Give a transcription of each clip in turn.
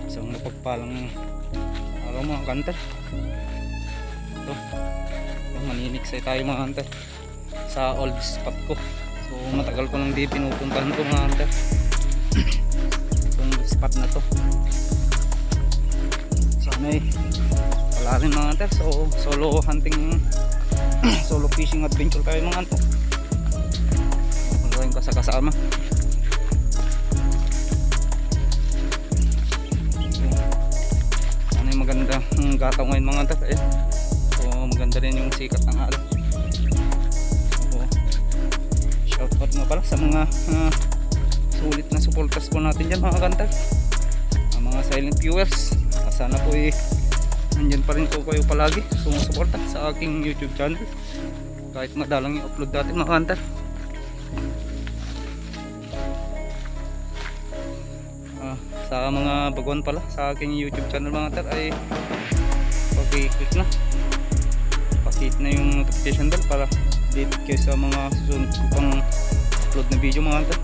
Isang mapagpalang araw mga hunter. Ito, maniniksay tayo mga hunter sa old spot ko. So matagal ko nang di pinupuntahan to mga hunter. Itong spot na to sana wala rin mga hunter. So solo hunting solo fishing adventure tayo mga hunter. Magawin ko sa kasama. Ano yung magandang gataw ngayon mga hunter. Ayan. So maganda rin yung sikat ng araw. Shoutout nga pala sa mga sulit na supporters po natin dyan mga hunter, mga silent viewers. Sana po nandyan pa rin po kayo palagi sumusuporta sa aking YouTube channel kahit madalang yung upload natin mga hunter. Sa mga baguhan pala sa aking YouTube channel mga hunter ay pag-click na, pakit na yung notification bell para update kayo sa mga susunod pang upload na video mga hunter.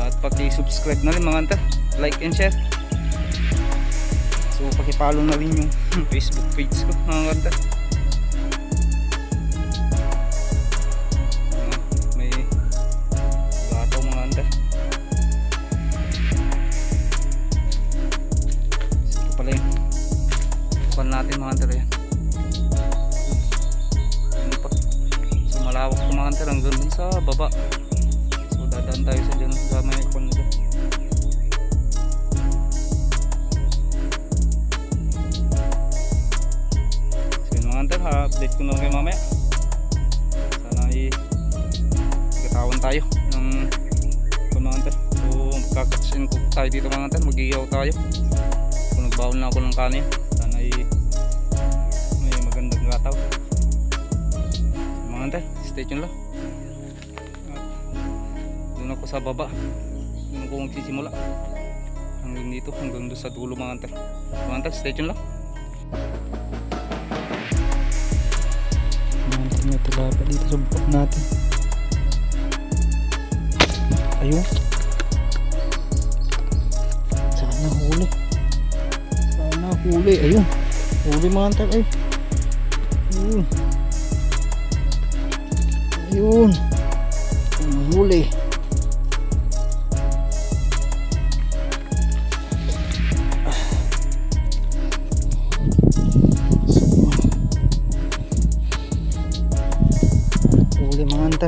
At paki-subscribe na rin mga hunter, like and share. So paki-follow na rin yung Facebook page ko mga hunter. May gataw mga hunter. Ito pala yung bukan natin mga hunter. Ayan. So malawak ito mga hunter hanggang din sa baba. So dadaan tayo sa dyan sa may ikon nito. Update ko na kayo mamaya. Sana igatawan tayo ng mga hunter. So magkakatsin ko tayo dito mga hunter, mag-iihaw tayo. Kung nagbawal na ako ng kanin, sana may magandang gataw. Mga hunter, stay tuned lang. Doon ako sa baba, doon ako magsisimula hanggang dito, hanggang doon sa dulo mga hunter. Mga hunter, stay tuned lang. May tilapia dito sa bukod natin. Ayun, sana huli, sana huli. Ayun, huli mga hunter. Ay, ayun, ayun, huli. Mga hunter,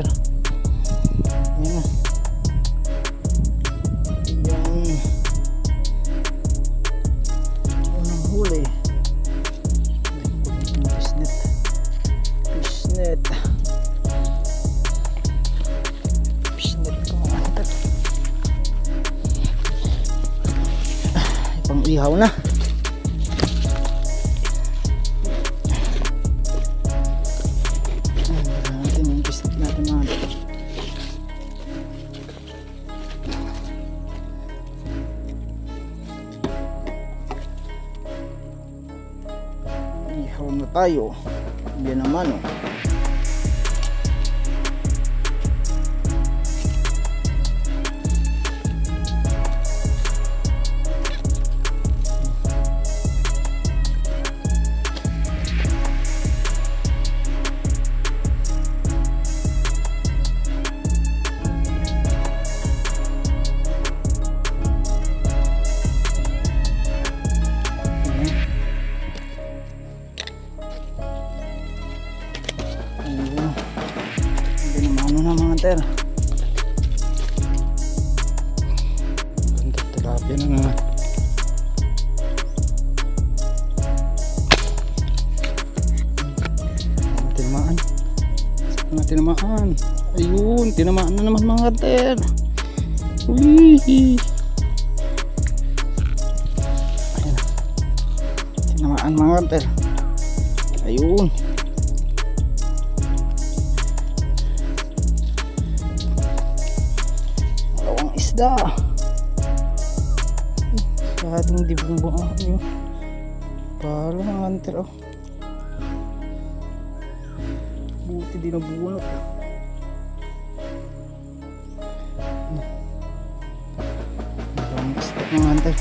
ayan na, ayan, unang huli, fishnet, ko mga hunter. Ipang ihaw na. Ihaw na tayo. Yan naman oh. Hunter, ganda tilapia na nga. Tinamaan. Ayun, tinamaan na naman mga hunter. Uy, ayun, tinamaan mga hunter. Ayun, isda. Masyadong dibong yung pala ng hunter oh. Buti di nabunot. Maraming isda ng hunter.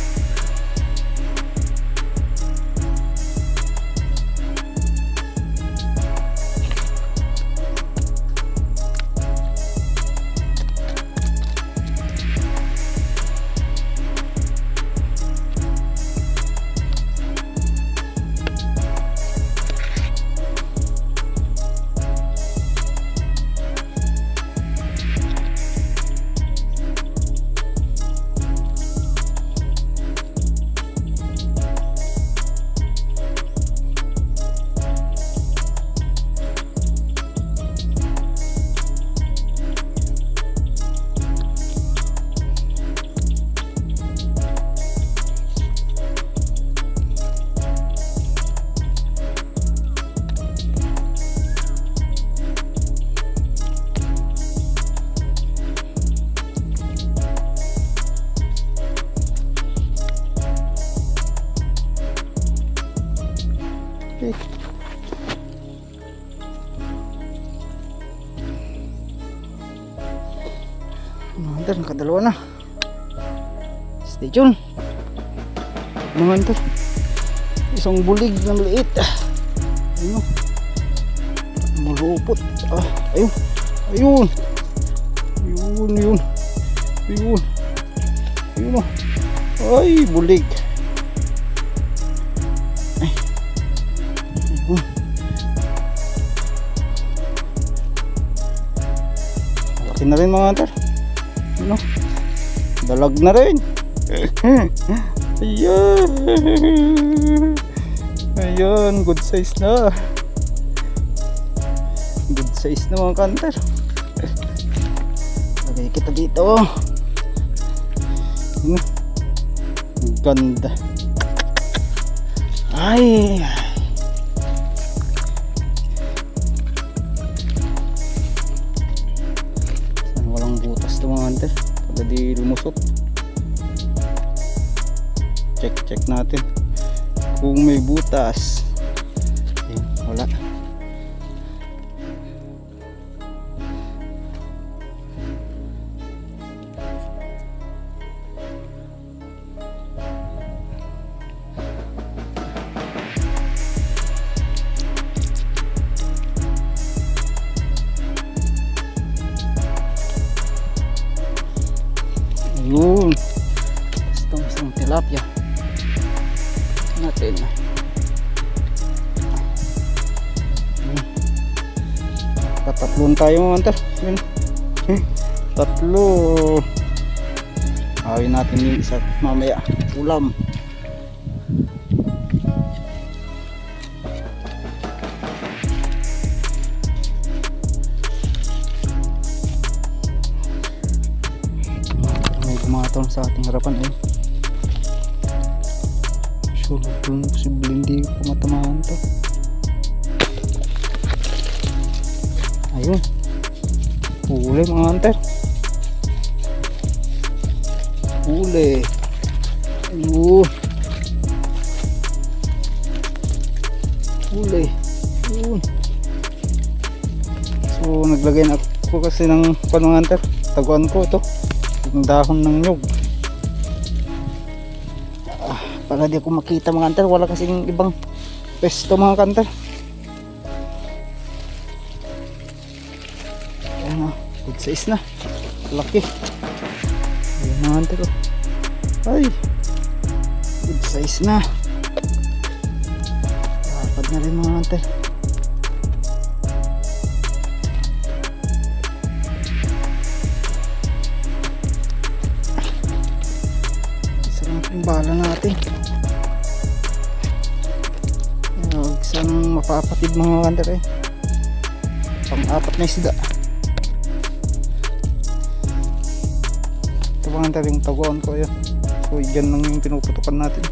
Ay. Mga hunter, nakadalawa na. Stay tuned. Mga hunter, isang bulig na maliit. Ayun, malupot. Ayun, ayun, ayun, ayun, ayun, ayun. Ay, bulig. Ay, ayun. Malaki na rin mga hunter. Ano? Dalag na rin. Ayan. Ayan, good size na. Good size na mga hunter. Lagay kita dito. Ganda. Ay. Sana walang butas to mga hunter. Pagka di lumusot. Check natin kung may butas. Ayun, wala. Ayun, isang tilapia natin. Katatlon tayo mga hunter. Tatlo. Awin natin yung isa mamaya ulam. May gumatong sa ating harapan eh. Sure kung posible hindi ko matamahan to. Ayun, huli mga hunter, huli. Ayun, huli. Ayun. So naglagay na ako kasi ng mga hunter, taguan ko ito yung dahon ng nyug para di ako makita mga hunter. Wala kasing ibang pesto mga hunter. Good size na, laki. Ayun mga hunter, ay good size na. Dapat na rin mga hunter. Sarap yung bala natin. Huwag sanang mapapatid mga hunter eh. Pang-apat na isda. Mga hunter, yung taguan ko yun. So dyan lang yung pinuputukan natin.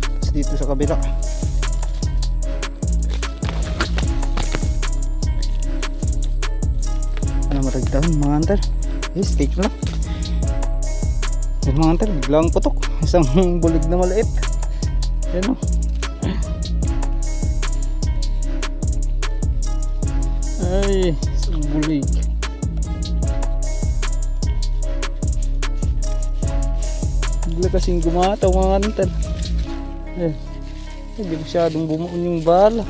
Tapos dito sa kabila ano maragdahan mga hunter. Stay lang. Yung mga hunter, biglang putok. Isang bulig na maliit. Yan o. Ay, isang bulig. Bigla kasing gumataw mga hunter. Hindi masyadong bumuon yung bala.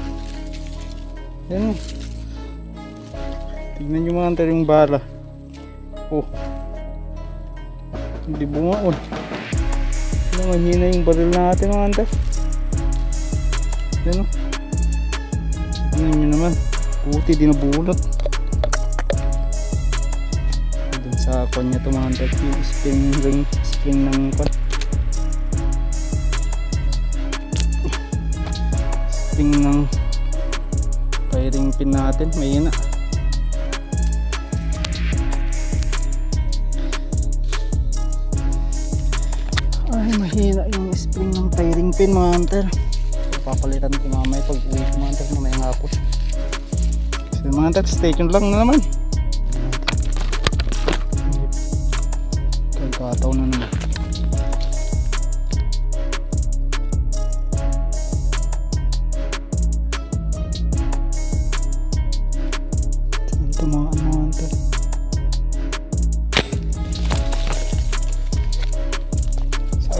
Yan o. Tignan nyo mga hunter yung bala. Oh, hindi bumuon. Mahina yung baril natin mga hunter. Yan o. Tignan nyo naman, puti di nabulot. Dun sa kanya to mga hunter, yung spring ng kwan, spring ng firing pin natin, mahina. Ay, mahina yung spring ng firing pin mga hunter. Papalitan ko mamaya pag uwi ko mga hunter, mamaya nga ako. So mga hunter, stay tuned lang na naman. Kataw na naman.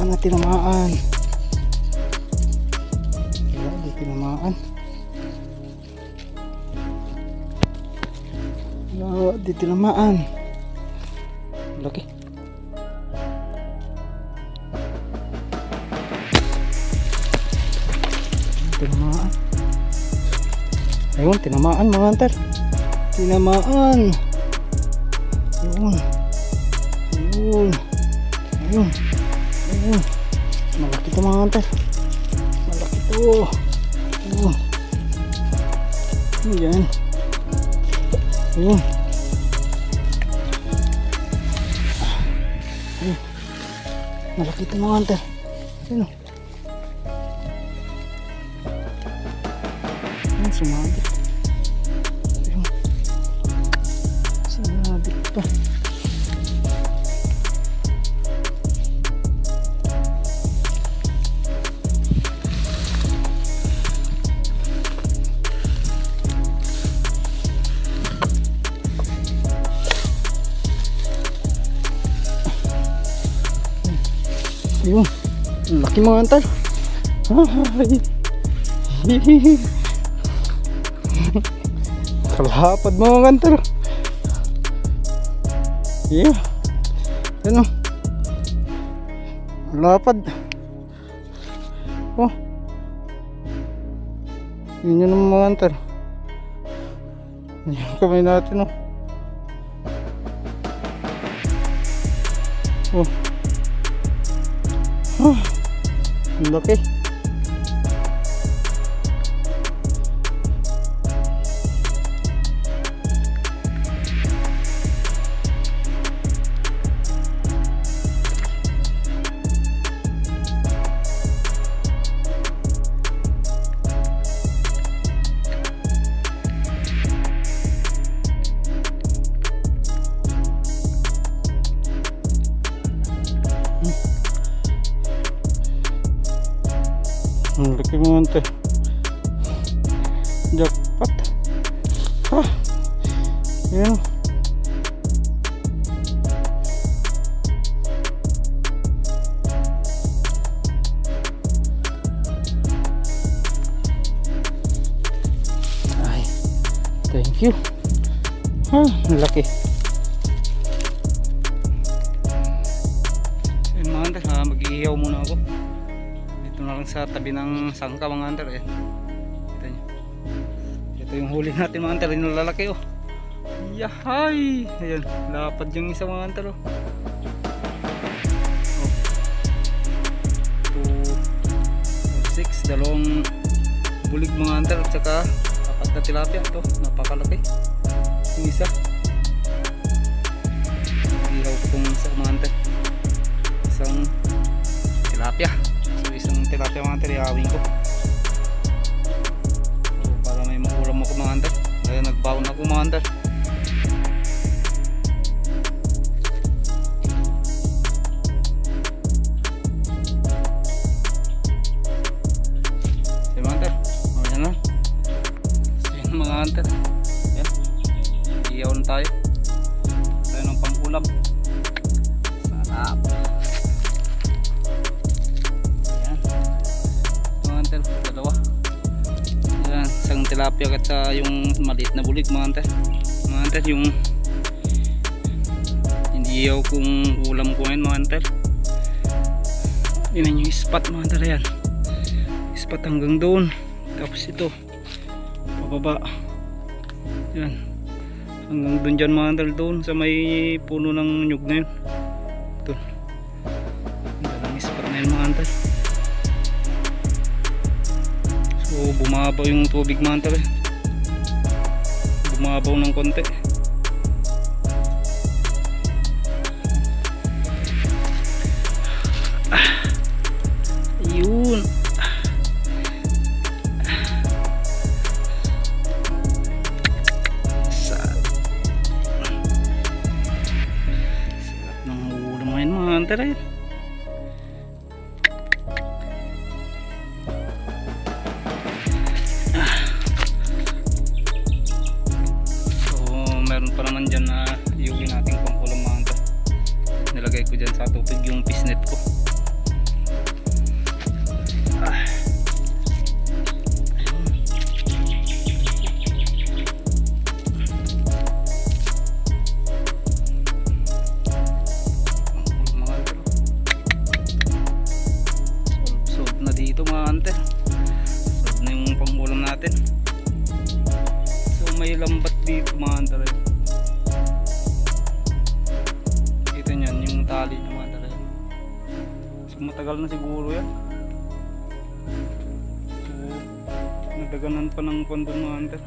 Sana tinamaan. Wala, di tinamaan. Wala, di tinamaan. Laki. Tinamaan. Ayun, tinamaan mga hunter. Tinamaan. Ayun. Ayun. Ayun. Ayun. Malaki ito mga hunter. Malaki ito. Ayun. Ayan. Ayun. Ayun. Malaki ito mga hunter. Ayun. Ayun, sumabit. Ayun. Sumabit pa. Ayun, laki mga hunter. Kalapad mga hunter. Yeah. Ano? Lapad. Oh. Yun yun mga hunter. Yan kamay natin oh. Oh. Ang laki. Ang laki mo ante. Jackpot. Ha. Yan. Ay. Thank you. Ha, ang laki. Ayun mga ante, mag-iihaw muna ako. Na lang sa tabi ng sangka mga hunter eh. Kita nyo. Ito yung huli natin mga hunter, yung lalaki oh. Yahay! Ayan, lapad yung isa mga hunter oh. 2, 6, dalawang bulig mga hunter at saka 4 na tilapia. Ito, napakalaki yung isa. Ihaw ko itong isa mga hunter. Isang tilapia. Isang tilapia mga hunter, iawin ko. So, para may maulam ako mga hunter. Kaya nagbaon ako mga hunter. So mga hunter, ayan na. So yun mga hunter. Ayan. Iyaw na tayo. Tayo ng pang-ulam. Sarap. Dalawa. Yan, isang tilapia at yung maliit na bulig mga hunter. Mga hunter, yung hindi yaw kung ulam ko ngayon mga hunter. Yun yung spot mga hunter, yan. Spot hanggang doon. Tapos ito pababa. Yan. Hanggang doon dyan mga hunter, doon sa may puno ng nyug na yun. Ito. Ang spot na yun mga hunter. So bumabaw yung tubig mga hunter eh. Bumabaw ng konti. Ayun. Sarap ng ulam ngayon mga hunter eh. Meron pa naman dyan na iuwi natin pang ulam mga hunter. Nilagay ko dyan sa tubig yung fish net ko. dito mga hunter. Sarap na yung pangulam natin. So may lambat dito mga hunter. Kita nyan yung tali ng mga hunter. So matagal na siguro yan. So nadaganan pa ng kondon mga hunter.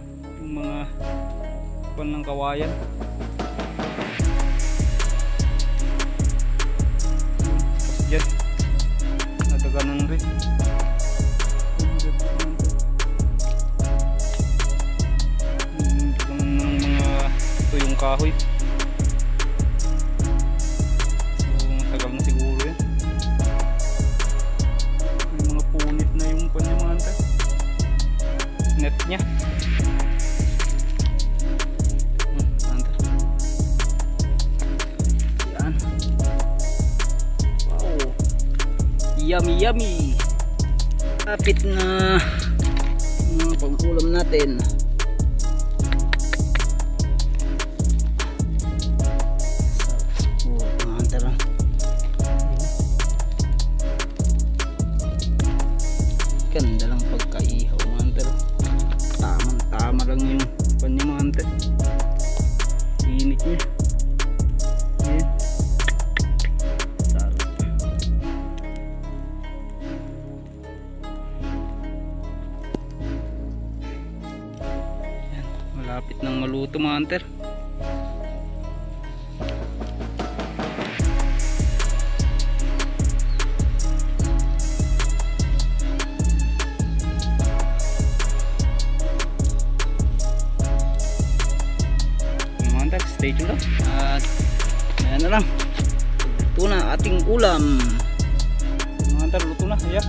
Yung mga pan ng kawayan. Tapos dyan nadaganan rin. Yung kahoy. So matagal na siguro yan. May mga punit na yung kanya mga hunter. Net nya. Hunter. Yan. Wow. Yummy yummy. Kapit na pang-ulam natin. Ganda lang pagkaihaw mga hunter. Tama lang yung kanya mga hunter. Init niya. Ayan. Sarap. Ayan. Malapit nang maluto mga hunter. Stay tuned lang. At ayan na lang. Luto na ating ulam. Mga hunter, luto na. Ayan.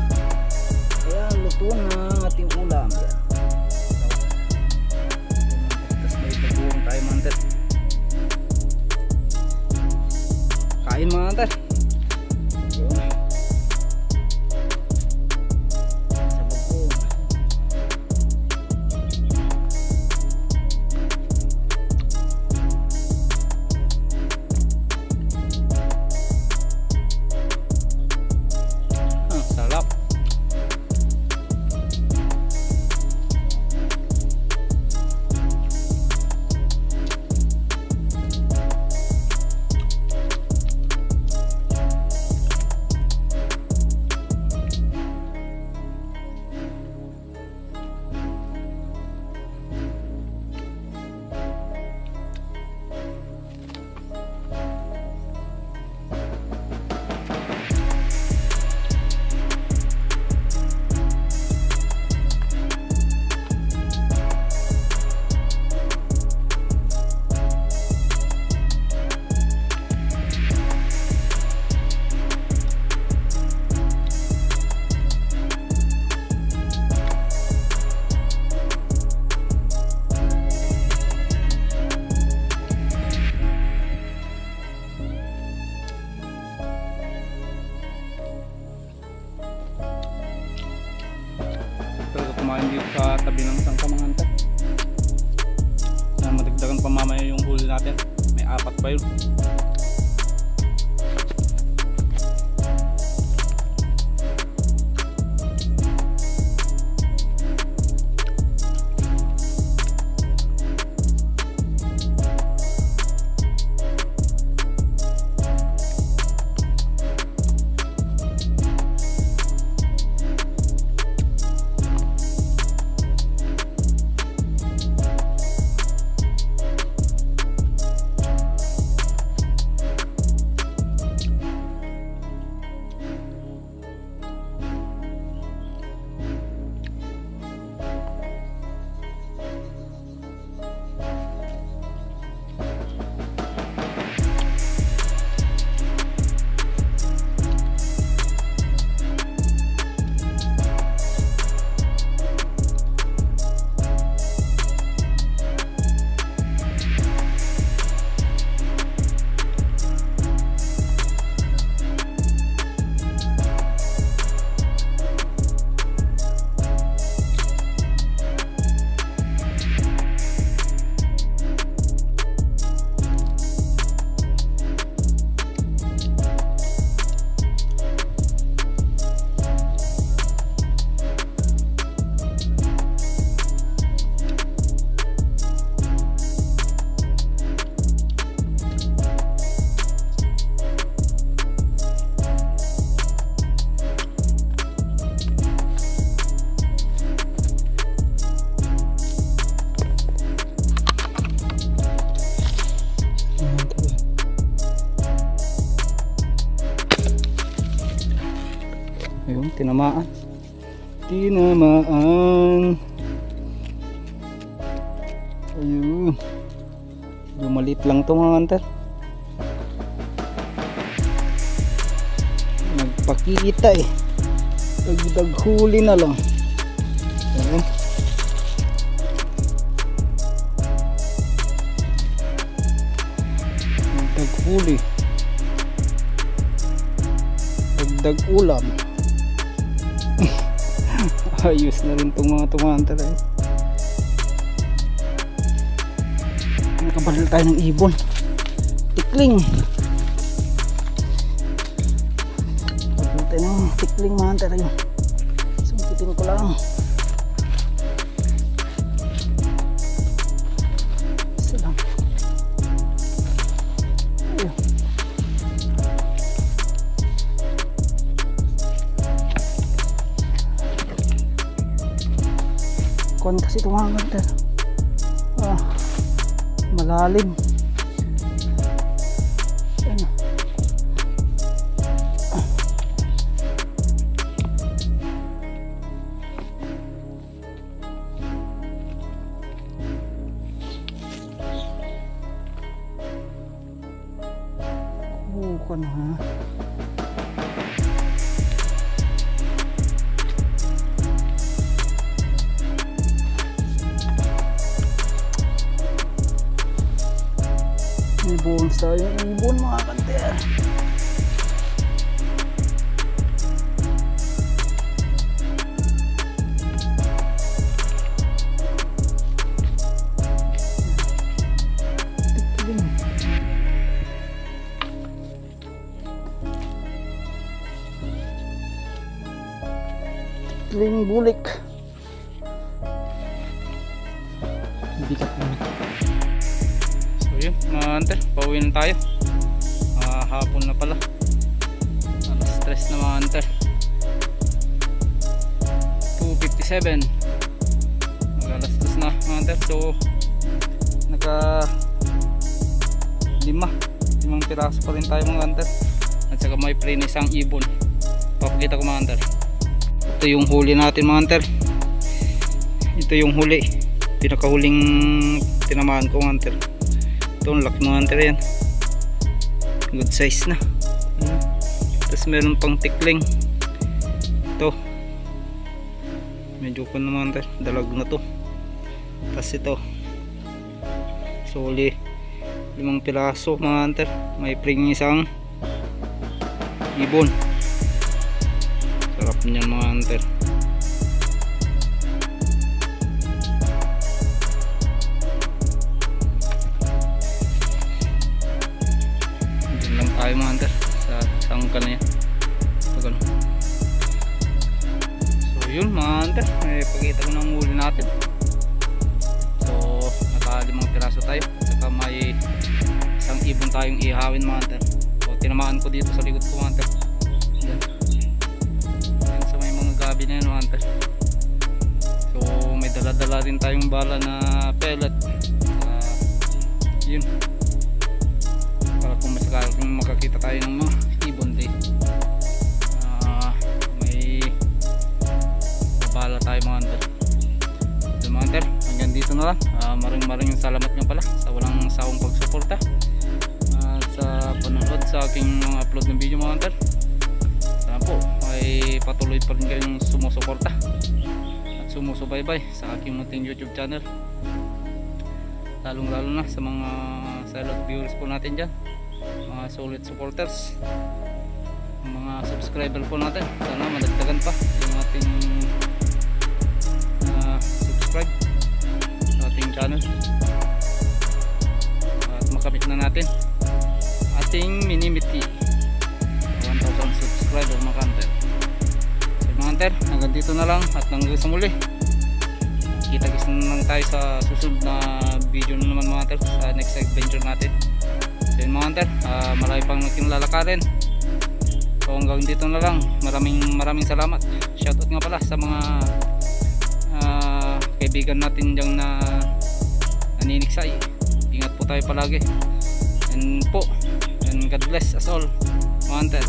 Ayan, luto na ating ulam. Ayan. Tapos may tabuhan tayo mga hunter. Kain mga hunter. Ayan. Kumain dito sa tabi ng sangka mga hunter. Madagdagan pa mamaya yung huli natin. May 4 pa yun. Ayun, tinamaan. Tinamaan. Ayun. Lumalit lang to mga hunter. Nagpakita eh. Dagdag huli na lang. Ayun. Dagdag huli. Dagdag ulam. Ayos na rin itong mga hunter eh. Nakabalil tayo ng ibon. Tikling. Nakabalil tayo ng tikling mga hunter eh. Sumpitin ko lang. Isa lang. Ayun. Kuhan kasi itong mga hunter. Malalim. Ayan. Kuha na ha. Ibon tayo, ibon mga hunter. Tikling. Tikling bulik. Bigat na. Yun mga hunter, pauwi na tayo. Hapon na pala, alas 3 na mga hunter. 2:57, mag-alas 3 na mga hunter. So naka limang piraso pa rin tayo mga hunter. At saka may pre na isang ibon. Papakita ko mga hunter. Ito yung huli natin mga hunter. Ito yung huli, pinakahuling tinamaan ko mga hunter. Ito ang laki mga hunter yan, good size na. Tapos meron pang tikling. Ito medyo ko naman hunter, dalag na to. Tapos ito soli 5 piraso mga hunter. May pring isang ibon. Sarap niyan mga hunter. Tayo mga hunter sa sangkal niya. So yun mga hunter, may pakita ko ng huli natin. So naka 5 piraso tayo. Saka may isang ibon tayong ihawin mga hunter. So tinamaan ko dito sa likod ko mga hunter. Yan. Yan sa may mga gabi na yun mga hunter. So may dala-dala rin tayong bala na pellet. Yun, para kung makakita tayo ng mga ibon din, may babala tayo mga hunter. So mga hunter, hanggang dito na lang. Maraming salamat nga pala sa walang sawang pagsuporta at sa panonood sa aking mga upload ng video mga hunter. Sana po ay patuloy pa rin kayong sumusuporta at sumusubaybay sa aking munting YouTube channel, lalong lalo na sa mga silent viewers po natin dyan, mga solid supporters, mga subscriber po natin. Sana madagdagan pa yung ating subscribe sa ating channel at makamit na natin ating minimiti 1,000 subscriber mga hunter. So mga hunter, hanggang dito na lang at hanggang sa muli. Kita-kits na lang tayo sa susunod na video na naman mga hunter, sa next adventure natin. So yun mga hunter, marami pang nating lalakarin. So hanggang dito na lang. Maraming salamat. Shoutout nga pala sa mga kaibigan natin dyan na naniniksay. Ingat po tayo palagi. And God bless us all mga hunter.